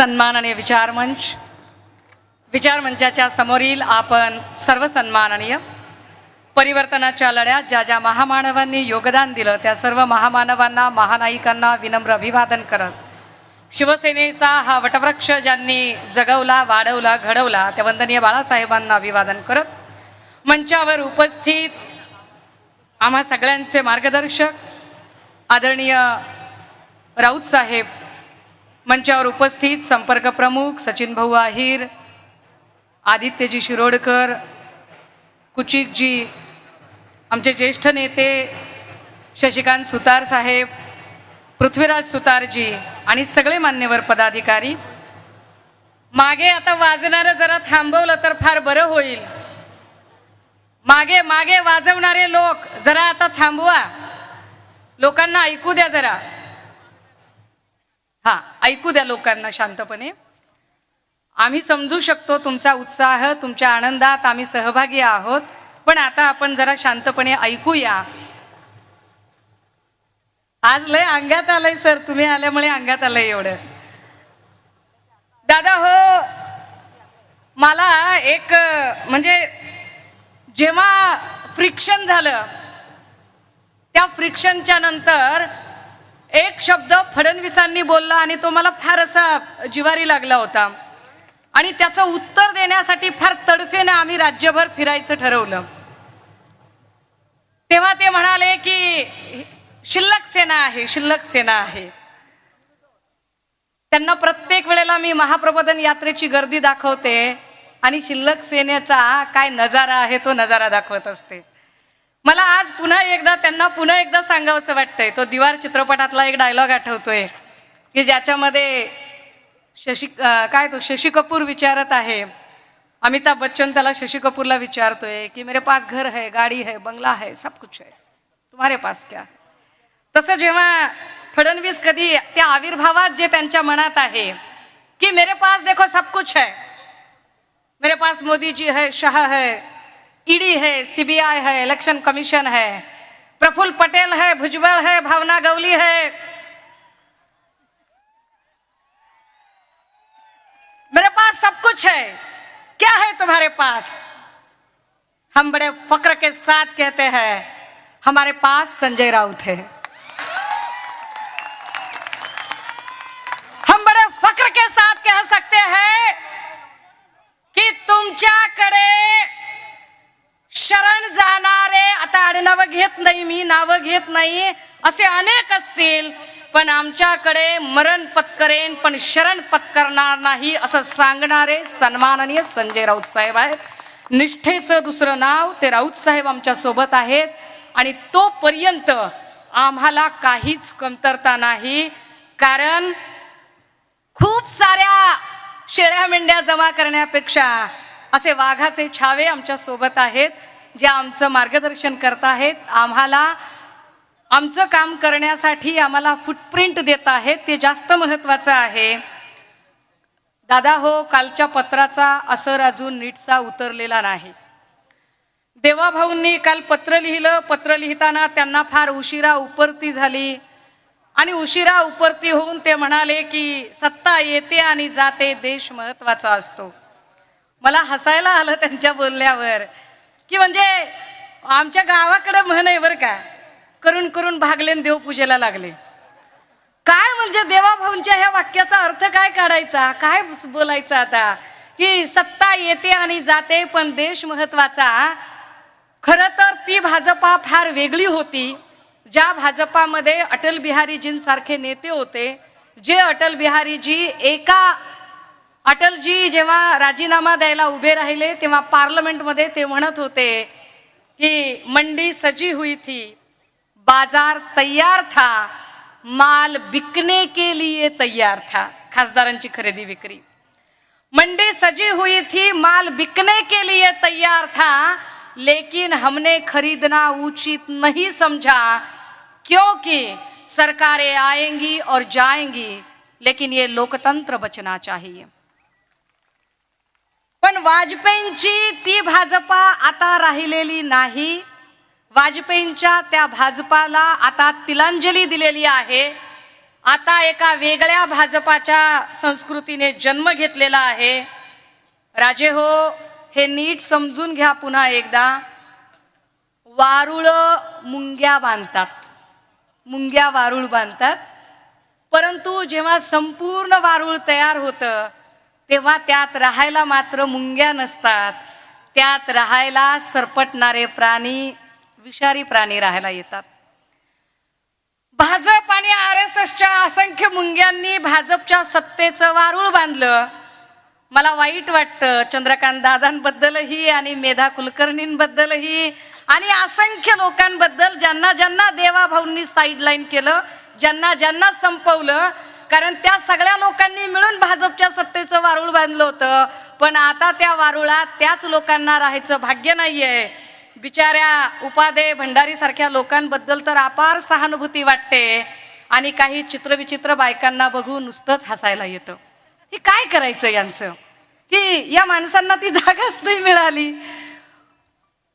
सन्माननीय विचारमंचाच्या समोरील आपण सर्व सन्माननीय परिवर्तनाच्या लढ्यात ज्या ज्या महामानवांनी योगदान दिलं त्या सर्व महामानवांना महानायिकांना विनम्र अभिवादन करत, शिवसेनेचा हा वटवृक्ष ज्यांनी जगवला, वाढवला, घडवला त्या वंदनीय बाळासाहेबांना अभिवादन करत, मंचावर उपस्थित आम्हा सगळ्यांचे मार्गदर्शक आदरणीय राऊत साहेब, मंचावर उपस्थित संपर्क प्रमुख सचिन भाऊ आहिर, आदित्यजी शिरोडकर, कुचिकजी, आमचे ज्येष्ठ नेते शशिकांत सुतार साहेब, पृथ्वीराज सुतारजी आणि सगळे मान्यवर पदाधिकारी, मागे आता वाजणारं जरा थांबवलं तर फार बरं होईल. मागे मागे वाजवणारे लोक जरा आता थांबवा, लोकांना ऐकू द्या जरा. हा, ऐकू द्या लोकांना शांतपणे. आम्ही समजू शकतो तुमचा उत्साह, तुमच्या आनंदात आम्ही सहभागी आहोत, पण आता आपण जरा शांतपणे ऐकूया. आज लय अंगात आलंय सर, तुम्ही आल्यामुळे अंगात आलंय एवढं. दादा हो, मला एक म्हणजे जेव्हा फ्रिक्शन झालं त्या फ्रिक्शनच्या नंतर एक शब्द फडणवीसांनी बोलला आणि तो मला फार असा जिवारी लागला होता आणि त्याचं उत्तर देण्यासाठी फार तडफेने आम्ही राज्यभर फिरायचं ठरवलं. तेव्हा ते म्हणाले की शिल्लक सेना आहे, शिल्लक सेना आहे. त्यांना प्रत्येक वेळेला मी महाप्रबोधन यात्रेची गर्दी दाखवते आणि शिल्लक सेनेचा काय नजारा आहे तो नजारा दाखवत असते. मला आज त्यांना पुन्हा एकदा सांगावंसं वाटतंय. तो दिवार चित्रपटातला एक डायलॉग आठवतोय की ज्याच्यामध्ये शशी कपूर विचारत आहे, अमिताभ बच्चन त्याला शशी कपूरला विचारतोय की मेरे पास घर है, गाड़ी है, बंगला है, सब कुछ है, तुम्हारे पास क्या. तसं जेव्हा फडणवीस कधी त्या आविर्भावात जे त्यांच्या मनात आहे की मेरे पास देखो सब कुछ है, मेरे पास मोदी जी है, शाह है, ईडी है, सीबीआई है, इलेक्शन कमीशन है, प्रफुल्ल पटेल है, भुजबल है, भावना गवली है, मेरे पास सब कुछ है, क्या है तुम्हारे पास. हम बड़े फक्र के साथ कहते हैं हमारे पास संजय राउत है. हम बड़े फक्र के साथ कह सकते हैं की तुमच्याकडे शरण जाणारे, आता आडनावं घेत नाही मी, नावं घेत नाही, असे अनेक असतील, पण आमच्याकडे मरण पत्करेन पण शरण पत्करणार नाही असं सांगणारे सन्माननीय संजय राऊत साहेब आहेत. निष्ठेचं दुसरं नाव ते राऊत साहेब आमच्या सोबत आहेत आणि तोपर्यंत आम्हाला काहीच कमतरता नाही. कारण खूप साऱ्या शेळ्या मेंढ्या जमा करण्यापेक्षा असे वाघाचे छावे आमच्या सोबत आहेत जे आमचं मार्गदर्शन करत आहेत. आम्हाला आमचं काम करण्यासाठी आम्हाला फुटप्रिंट देत आहेत, ते जास्त महत्त्वाचं आहे. दादा हो, कालच्या पत्राचा असर अजून नीटसा उतरलेला नाही. देवाभाऊंनी काल पत्र लिहिलं. पत्र लिहिताना त्यांना फार उशिरा उपरती झाली आणि उशिरा उपरती होऊन ते म्हणाले की सत्ता येते आणि जाते, देश महत्त्वाचा असतो. मला हसायला आलं त्यांच्या बोलण्यावर की म्हणजे आमच्या गावाकडे म्हण आहे बरं का, करून करून भागलेन देवपूजेला लागले. काय म्हणजे देवाभाऊंच्या ह्या वाक्याचा अर्थ काय काढायचा, काय बोलायचं आता की सत्ता येते आणि जाते पण देश महत्त्वाचा. खरं तर ती भाजपा फार वेगळी होती. ज्या भाजपामध्ये अटल बिहारीजींसारखे नेते होते, जे अटल बिहारीजी अटलजी जेव्हा राजीनामा द्यायला उभे राहिले तेव्हा पार्लमेंटमध्ये ते म्हणत होते की मंडी सजी हुई थी, बाजार तैयार था, माल बिकने के लिए तैयार था. खासदारांची खरेदी विक्री. मंडी सजी हुई थी, माल बिकने के लिए तैयार था, लेकिन हमने खरीदना उचित नहीं समझा क्योंकि सरकारें आएंगी और जाएंगी, लेकिन ये लोकतंत्र बचना चाहिए. पण वाजपेयींची ती भाजपा आता राहिलेली नाही. वाजपेयींच्या त्या भाजपाला आता तिलांजली दिलेली आहे. आता एका वेगळ्या भाजपाच्या संस्कृतीने जन्म घेतलेला आहे. राजे हो, हे नीट समजून घ्या पुन्हा एकदा. वारुळ मुंग्या बांधतात, मुंग्या वारुळ बांधतात, परंतु जेव्हा संपूर्ण वारुळ तयार होतं तेव्हा त्यात राहायला मात्र मुंग्या नसतात. त्यात राहायला सरपटणारे प्राणी, विषारी प्राणी राहायला येतात. भाजप आणि RSSच्या असंख्य मुंग्यांनी भाजपच्या सत्तेचं वारुळ बांधलं. मला वाईट वाटतं चंद्रकांत दादांबद्दलही आणि मेधा कुलकर्णींबद्दलही आणि असंख्य लोकांबद्दल ज्यांना ज्यांना देवाभाऊंनी साईडलाईन केलं, ज्यांना ज्यांना संपवलं. कारण त्या सगळ्या लोकांनी मिळून भाजपच्या सत्तेचं वारुळ बांधलं होतं. पण आता त्या वारुळात त्याच लोकांना राहायचं भाग्य नाहीये. बिचाऱ्या उपाध्ये भंडारी सारख्या लोकांबद्दल तर अपार सहानुभूती वाटते आणि काही चित्रविचित्र बायकांना बघून नुसतंच हसायला येतं. हे काय करायचं यांचं, की या माणसांना ती जागाच नाही मिळाली.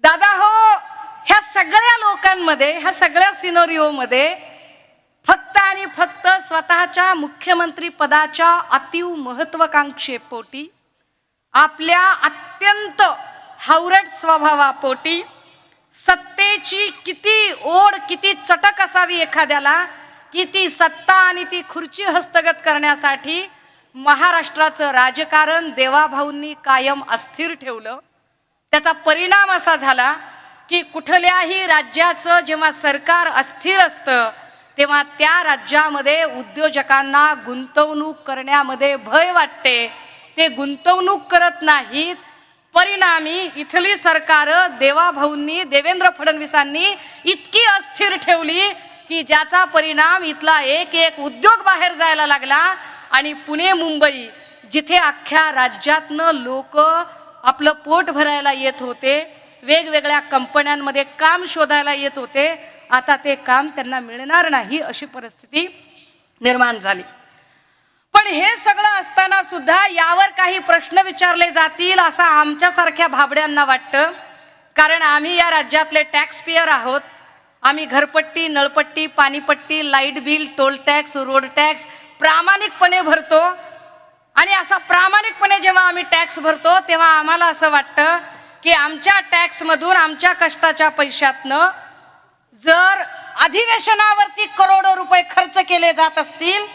दादा हो, ह्या सगळ्या लोकांमध्ये, ह्या सगळ्या सिनोरिओमध्ये फक्त आणि फक्त स्वतःच्या मुख्यमंत्री पदाच्या अतीव महत्वाकांक्षेपोटी, आपल्या अत्यंत हावरट स्वभावापोटी, सत्तेची किती ओढ, किती चटक असावी एखाद्याला, की ती सत्ता आणि ती खुर्ची हस्तगत करण्यासाठी महाराष्ट्राचं राजकारण देवाभाऊंनी कायम अस्थिर ठेवलं. त्याचा परिणाम असा झाला की कुठल्याही राज्याचं जेव्हा सरकार अस्थिर असतं तेव्हा त्या राज्यामध्ये उद्योजकांना गुंतवणूक करण्यामध्ये भय वाटते. ते गुंतवणूक करत नाहीत. परिणामी इथली सरकार देवाभाऊंनी, देवेंद्र फडणवीसांनी इतकी अस्थिर ठेवली की ज्याचा परिणाम इथला एक एक उद्योग बाहेर जायला लागला. आणि पुणे, मुंबई, जिथे अख्ख्या राज्यातनं लोक आपलं पोट भरायला येत होते, वेगवेगळ्या कंपन्यांमध्ये काम शोधायला येत होते, आता ते काम त्यांना मिळणार नाही अशी परिस्थिती निर्माण झाली. पण हे सगळं असताना सुद्धा यावर काही प्रश्न विचारले जातील असं आमच्यासारख्या भाबड्यांना वाटतं. कारण आम्ही या राज्यातले टॅक्स पेयर आहोत. आम्ही घरपट्टी, नळपट्टी, पाणीपट्टी, light bill, toll tax, road tax प्रामाणिकपणे भरतो. आणि असा प्रामाणिकपणे जेव्हा आम्ही टॅक्स भरतो तेव्हा आम्हाला असं वाटतं की आमच्या टॅक्समधून, आमच्या कष्टाच्या पैशातनं जर अधिवेशनावरती करोडो रुपये खर्च केले जात असतील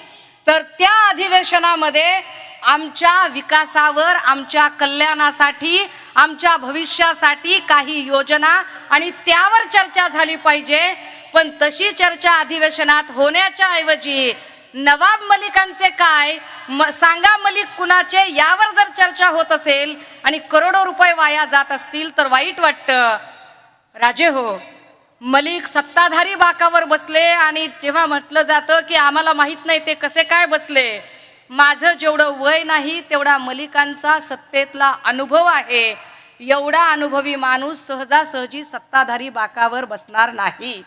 तर त्या अधिवेशनामध्ये आमच्या विकासावर, आमच्या कल्याणासाठी, आमच्या भविष्यासाठी काही योजना आणि त्यावर चर्चा झाली पाहिजे. पण तशी चर्चा अधिवेशनात होण्याच्या ऐवजी नवाब मलिकांचे काय, सांगा मलिक कुणाचे, यावर जर चर्चा होत असेल आणि करोडो रुपये वाया जात असतील तर वाईट वाटतं. राजे हो, मलिक सत्ताधारी बाकावर बसले आणि जेव्हा म्हटलं जातं की आम्हाला माहित नाही ते कसे काय बसले, माझं जेवढं वय नाही तेवढा मलिकांचा सत्तेतला अनुभव आहे. एवढा अनुभवी माणूस सहजासहजी सत्ताधारी बाकावर बसणार नाही.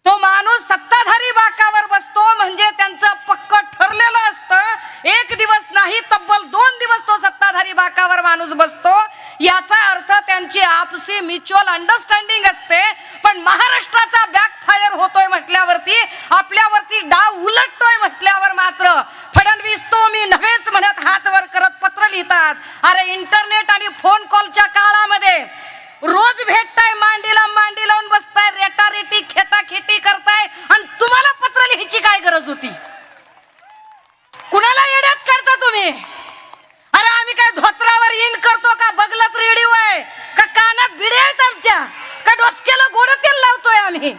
तो माणूस सत्ताधारी बाकावर बसतो म्हणजे त्यांचं पक्क ठरलेलं असतं. एक दिवस नाही, तब्बल 2 दिवस तो सत्ताधारी बाकावर माणूस बसतो. याचा अर्थ त्यांची आपसी म्युच्युअल अंडरस्टँडिंग असते. पण महाराष्ट्राचा बॅकफायर होतोय म्हटल्यावरती, आपल्यावरती डाव उलटतोय म्हटल्यावर मात्र फडणवीस तो मी नव्हेच म्हणत हात वर करत पत्र लिहितात. अरे इंटरनेट आणि फोन कॉलच्या काळामध्ये रोज भेटताय, मांडीला मांडी लावून बसताय, रेटारेटी खेटाखेटी करताय आणि तुम्हाला पत्र लिहायची काय गरज होती? कुणाला येड्यात करता तुम्ही? अरे आम्ही काय धोत्रावर इन करतो का? बगलत रेडिओ आहे का? कानात भिडे आहेत आमच्या का? डोसक्याला गोड तेल लावतोय आम्ही?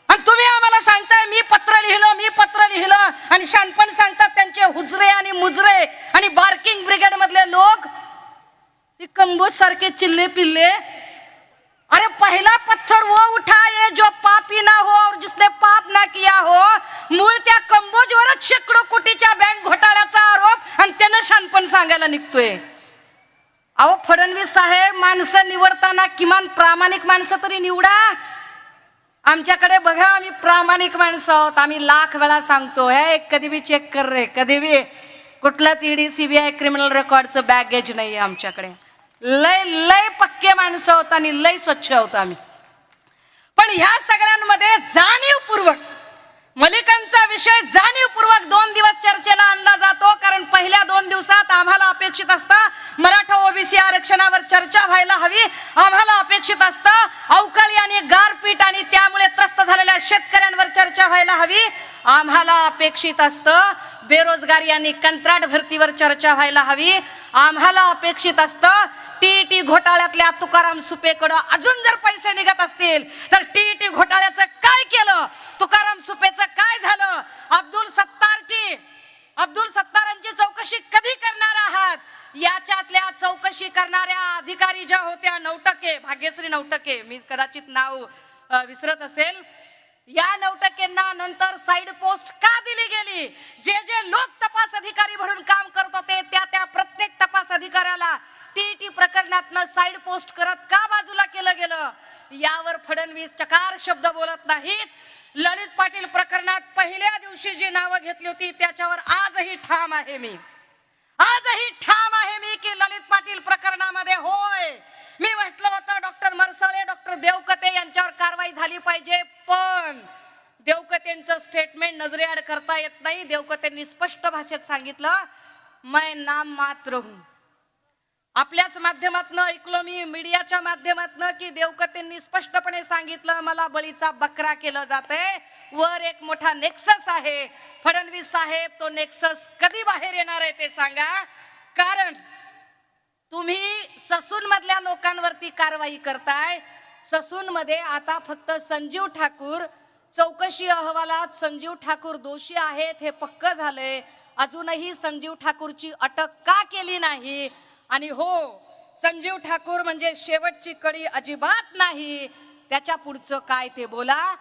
आणि तुम्ही आम्हाला सांगताय मी पत्र लिहिलं, मी पत्र लिहिलं आणि शानपण सांगतात त्यांचे हुजरे आणि मुजरे आणि बार्किंग ब्रिगेड मधले लोक कंबोज सारखे चिल्ले पिल्ले. अरे पहला पत्थर वो उठाए जो पापी ना हो और जिसने पाप ना किया हो. मूळ त्या कंबोजवरच शेकडो कोटीच्या बँक घोटाळ्याचा आरोप आणि त्यानं शानपण सांगायला निघतोय. अहो फडणवीस साहेब, माणसं निवडताना किमान प्रामाणिक माणसं तरी निवडा. आमच्याकडे बघा, आम्ही प्रामाणिक माणसं आहोत. आम्ही लाख वेळा सांगतो, हे कधी बी चेक कर रे, कधी बी कुठलाच ईडी CBI क्रिमिनल रेकॉर्डचं बॅगेज नाही आमच्याकडे. लय लय पक्के माणसं होत आणि लय स्वच्छ होत आम्ही. पण ह्या सगळ्यांमध्ये जाणीवपूर्वक मलिकांचा विषय जाणीवपूर्वक 2 दिवस चर्चेला आणला जातो, कारण पहिल्या 2 दिवसात आम्हाला अपेक्षित असतं मराठा ओबीसी आरक्षणावर चर्चा व्हायला हवी. आम्हाला अपेक्षित असतं अवकाळी आणि गारपीट आणि त्यामुळे त्रस्त झालेल्या शेतकऱ्यांवर चर्चा व्हायला हवी. आम्हाला अपेक्षित असतं बेरोजगारी आणि कंत्राट भरतीवर चर्चा व्हायला हवी. आम्हाला अपेक्षित असतं टीईटी घोटाळ्यातल्या तुकाराम सुपेकडे अजून जर पैसे निघत असतील तर टीईटी घोटाळ्याचं काय केलं, तुकाराम सुपेचं काय झालं, अब्दुल सत्तारांची चौकशी कधी करणार आहात, याच्यातल्या चौकशी करणाऱ्या अधिकारी ज्या होत्या नौटके, भाग्यश्री नौटके, मी कदाचित नाव विसरत असेल, या नौटकेंना नंतर साइड पोस्ट का दिली गेली. जे लोक तपास अधिकारी म्हणून काम करत होते त्या प्रत्येक तपास अधिकाऱ्याला टीईटी प्रकरणातनं साइड पोस्ट करत का बाजूला केलं गेलं, यावर फडणवीस चकार शब्द बोलत नाहीत. ललित पाटील प्रकरणात पहिल्या दिवशी जी नावं घेतली होती त्याच्यावर आजही ठाम आहे मी की ललित पाटील प्रकरणामध्ये होय, मी म्हटलं होतं डॉक्टर मरसळे, डॉक्टर देवकते यांच्यावर कारवाई झाली पाहिजे, पण देवकतेंचं स्टेटमेंट नजरेआड करता येत नाही. देवकतेंनी स्पष्ट भाषेत सांगितलं, मैं नाम मात्र हूं. आपल्याच माध्यमातून ऐकलो मी, मीडियाच्या माध्यमातून, की देवकतेंनी स्पष्टपणे सांगितलं मला बळीचा बकरा केलं जातंय. वर एक मोठा नेक्सस आहे. फडणवीस साहेब, तो नेक्सस कधी बाहेर येणार आहे ते सांगा, कारण तुम्ही ससून मधल्या लोकांवरती कारवाई करताय. ससून मध्ये आता फक्त संजीव ठाकूर, चौकशी अहवालात संजीव ठाकूर दोषी आहेत हे पक्क झालंय. अजूनही संजीव ठाकूरची अटक का केली नाही, आणि हो, संजीव ठाकूर म्हणजे शेवटची कडी अजिबात नाही. त्याच्या पुढचं काय ते बोला,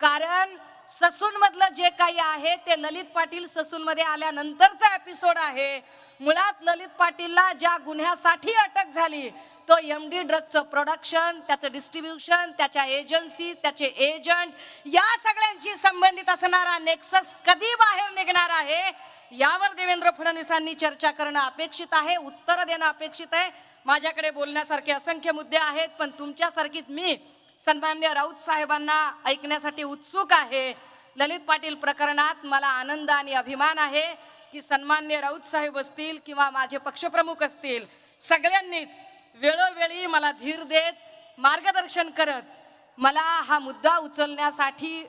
कारण ससून मधलं जे काही आहे ते ललित पाटील ससून मध्ये आल्यानंतरचा एपिसोड आहे. मुळात ललित पाटीलला ज्या गुन्ह्यासाठी अटक झाली तो एमडी ड्रगचं प्रोडक्शन, त्याचं डिस्ट्रीब्युशन, त्याच्या एजन्सी, त्याचे एजंट, या सगळ्यांशी संबंधित असणारा नेक्सस कधी बाहेर निघणार आहे, यावर देवेंद्र फडणवीसांनी चर्चा करणं अपेक्षित आहे, उत्तर देणं अपेक्षित आहे. माझ्याकडे बोलण्यासारखे असंख्य मुद्दे आहेत, पण तुमच्यासारखीच मी सन्माननीय राऊत साहेबांना ऐकण्यासाठी उत्सुक आहे. ललित पाटील प्रकरणात मला आनंद आणि अभिमान आहे की सन्माननीय राऊत साहेब असतील किंवा माझे पक्षप्रमुख असतील, सगळ्यांनीच वेळोवेळी मला धीर देत, मार्गदर्शन करत मला हा मुद्दा उचलण्यासाठी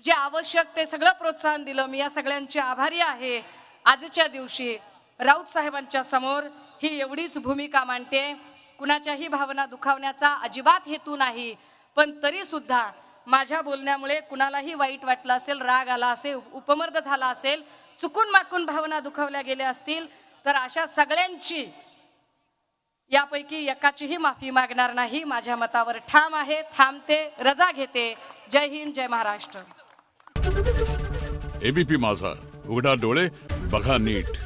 जे आवश्यक ते सगळं प्रोत्साहन दिलं. मी या सगळ्यांची आभारी आहे. आजच्या दिवशी राऊत साहेबांच्या समोर ही एवढीच भूमिका मांडते. कुणाच्याही भावना दुखावण्याचा अजिबात हेतू नाही, पण तरी सुद्धा माझ्या बोलण्यामुळे कुणालाही वाईट वाटलं असेल, राग आला असेल, उपमर्द झाला असेल, चुकून माकून भावना दुखावल्या गेल्या असतील, तर अशा सगळ्यांची यापैकी एकाचीही माफी मागणार नाही. माझ्या मतावर ठाम आहे, थांबते, रजा घेते. जय हिंद, जय महाराष्ट्र. एबीपी माझा, उघडा डोळे बघा नीट.